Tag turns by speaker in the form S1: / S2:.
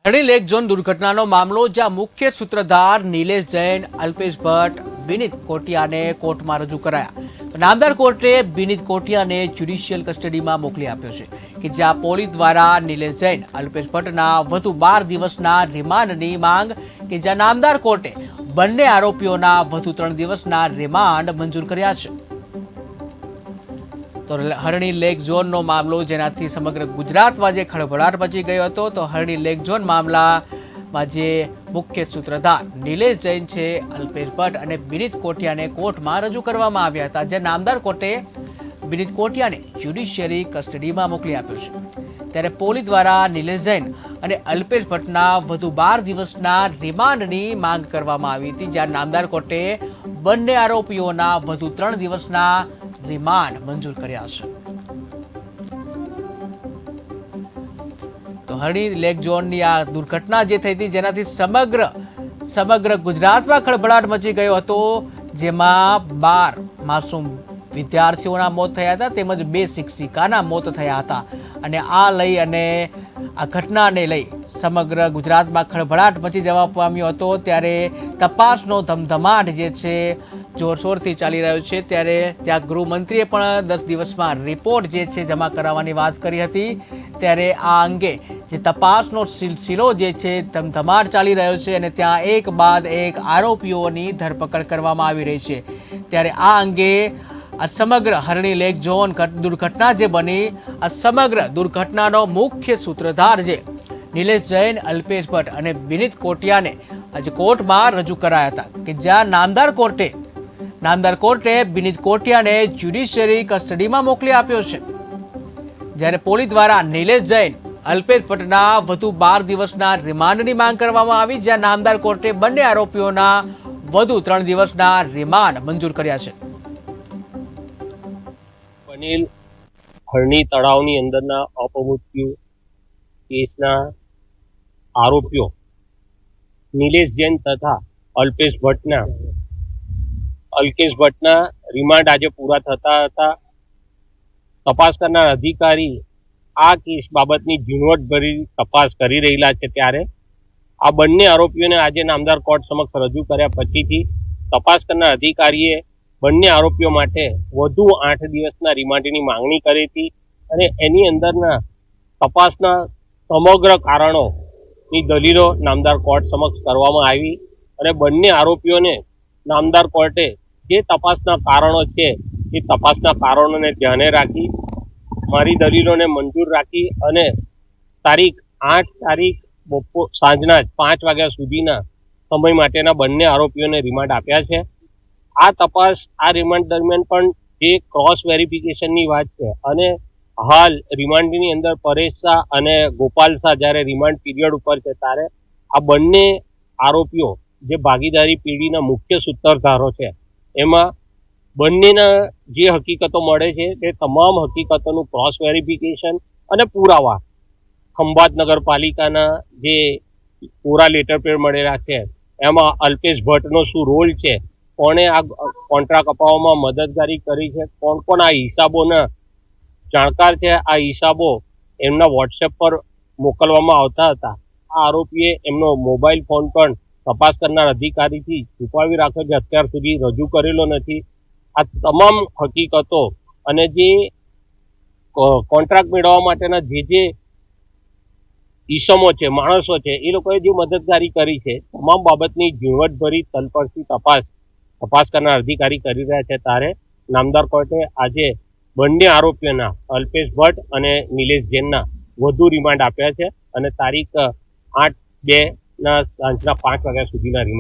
S1: હરણી lake zone દુર્ઘટનાનો મામલો જ્યાં મુખ્ય સૂત્રધાર નિલેશ જૈન, અલ્પેશ ભટ્ટ, વિનીત કોટિયાને કોર્ટમાં રજૂ કરાયા. તો નામદાર કોર્ટે વિનીત કોટિયાને જ્યુડિશિયલ કસ્ટડીમાં મોકલી આપ્યો છે કે જ્યાં પોલીસ દ્વારા નિલેશ જૈન, અલ્પેશ ભટ્ટના વધુ 12 દિવસના રિમાન્ડની માંગ કે જ્યાં નામદાર કોર્ટે બંને આરોપીઓના વધુ 3 દિવસના રિમાન્ડ મંજૂર કર્યા છે. તો હરણી લેક ઝોનનો મામલો જેનાથી સમગ્ર ગુજરાતમાં જે ખળભળાટ મચી ગયો હતો, તો હરણી લેક ઝોન મામલામાં જે મુખ્ય સૂત્રધાર નિલેશ જૈન છે, અલ્પેશ ભટ્ટ અને વિનીત કોટિયાને કોર્ટમાં રજૂ કરવામાં આવ્યા હતા, જે નામદાર કોર્ટે વિનીત કોટિયાને જ્યુડિશિયરી કસ્ટડીમાં મોકલી આપ્યો છે. ત્યારે પોલીસ દ્વારા નિલેશ જૈન અને અલ્પેશ ભટ્ટના વધુ 12 દિવસના રિમાન્ડની માંગ કરવામાં આવી હતી, જ્યાં નામદાર કોર્ટે બંને આરોપીઓના વધુ 3 દિવસના રિમાન્ડ મંજૂર કર્યા છે. તો હરણી લેક ઝોનની આ દુર્ઘટના જે થઈ હતી જેનાથી સમગ્ર ગુજરાતમાં ખળભળાટ મચી ગયો હતો, જેમાં 12 માસૂમ વિદ્યાર્થીઓના મોત થયા હતા તેમજ 2 શિક્ષિકાના મોત થયા હતા. અને આ ઘટનાને લઈ સમગ્ર ગુજરાતમાં ખળભળાટ મચી જવા પામ્યો હતો. ત્યારે તપાસનો ધમધમાટ જે છે જોરશોરથી ચાલી રહ્યો છે. ત્યારે ત્યાં ગૃહમંત્રીએ પણ 10 દિવસમાં રિપોર્ટ જે છે જમા કરાવવાની વાત કરી હતી. ત્યારે આ અંગે જે તપાસનો સિલસિલો જે છે ધમધમાટ ચાલી રહ્યો છે અને ત્યાં એક બાદ એક આરોપીઓની ધરપકડ કરવામાં આવી રહી છે. ત્યારે આ અંગે આ સમગ્ર હરણી લેક ઝોન દુર્ઘટના જે બની, આ સમગ્ર દુર્ઘટનાનો મુખ્ય સૂત્રધાર જે નિલેશ જૈન, અલ્પેશ ભટ્ટ અને વિનીત કોટિયાને આજે કોર્ટમાં રજૂ કરાયા હતા કે જ્યાં નામદાર કોર્ટે વિનીત કોટિયાને જ્યુડિશિયરી કસ્ટડીમાં મોકલી આપ્યો છે. જ્યારે પોલીસ દ્વારા નિલેશ જૈન, અલ્પેશ ભટ્ટના વધુ 12 દિવસના રિમાન્ડની માંગ કરવામાં આવી, જ્યાં નામદાર કોર્ટે બંને આરોપીઓના વધુ 3 દિવસના રિમાન્ડ મંજૂર કર્યા છે.
S2: બનેલ હરણી તળાવની અંદરના અપમૃત્યુ કેસના આરોપીઓ નિલેશ જૈન તથા અલ્પેશ ભટ્ટના રિમાન્ડ આજે પૂરા થતા હતા. તપાસ કરનાર અધિકારી આ કેસ બાબતની ઝીણવટભરી તપાસ કરી રહેલા છે. ત્યારે આ બંને આરોપીઓને આજે નામદાર કોર્ટ સમક્ષ રજૂ કર્યા પછીથી તપાસ કરનાર અધિકારીએ બંને આરોપીઓ માટે વધુ 8 દિવસના રિમાન્ડની માંગણી કરી હતી અને એની અંદરના તપાસના સમગ્ર કારણોની દલીલો નામદાર કોર્ટ સમક્ષ કરવામાં આવી અને બંને આરોપીઓને નામદાર કોર્ટે જે તપાસના કારણો છે એ તપાસના કારણોને ધ્યાને રાખી મારી દલીલોને મંજૂર રાખી અને તારીખ 8 સાંજના 5 વાગ્યા સુધીના સમય માટેના બંને આરોપીઓને રિમાન્ડ આપ્યા છે. આ તપાસ આ રિમાન્ડ દરમિયાન પણ જે ક્રોસ વેરિફિકેશનની વાત છે અને હાલ રિમાન્ડની અંદર પરેશ શાહ અને ગોપાલ શાહ જ્યારે રિમાન્ડ પીરિયડ ઉપર છે ત્યારે આ બંને આરોપીઓ જે ભાગીદારી પેઢીના મુખ્ય સૂત્રધારો છે એમાં બંનેના જે હકીકતો મળે છે તે તમામ હકીકતોનું ક્રોસ વેરિફિકેશન અને પુરાવા ખંભાત નગરપાલિકાના જે પૂરા લેટર પેડ મળેલા છે એમાં અલ્પેશ ભટ્ટનો શું રોલ છે, કોણે આ કોન્ટ્રાક્ટ અપાવવામાં મદદગારી કરી છે, કોણ કોણ આ હિસાબોના જાણકાર છે, આ હિસાબો એમના વોટ્સએપ પર મોકલવામાં આવતા હતા. આ આરોપીએ એમનો મોબાઈલ ફોન પણ તપાસ કરનાર અધિકારીથી છુપાવી રાખ્યો છે, અત્યાર સુધી રજૂ કરેલો નથી. આ તમામ હકીકતો અને જે કોન્ટ્રાક્ટ મેળવવા માટેના જે ઈસમો છે, માણસો છે, એ લોકોએ જે મદદગારી કરી છે તમામ બાબતની ઝીણવટભરી તલપરથી તપાસ કરનાર અધિકારી કરી રહ્યા છે. ત્યારે નામદાર કોર્ટે આજે બંને આરોપીઓના અલ્પેશ ભટ્ટ અને નિલેશ જૈનના વધુ રિમાન્ડ આપ્યા છે અને તારીખ 8/2 સાંજના 5 વાગ્યા સુધીના રિમાન્ડ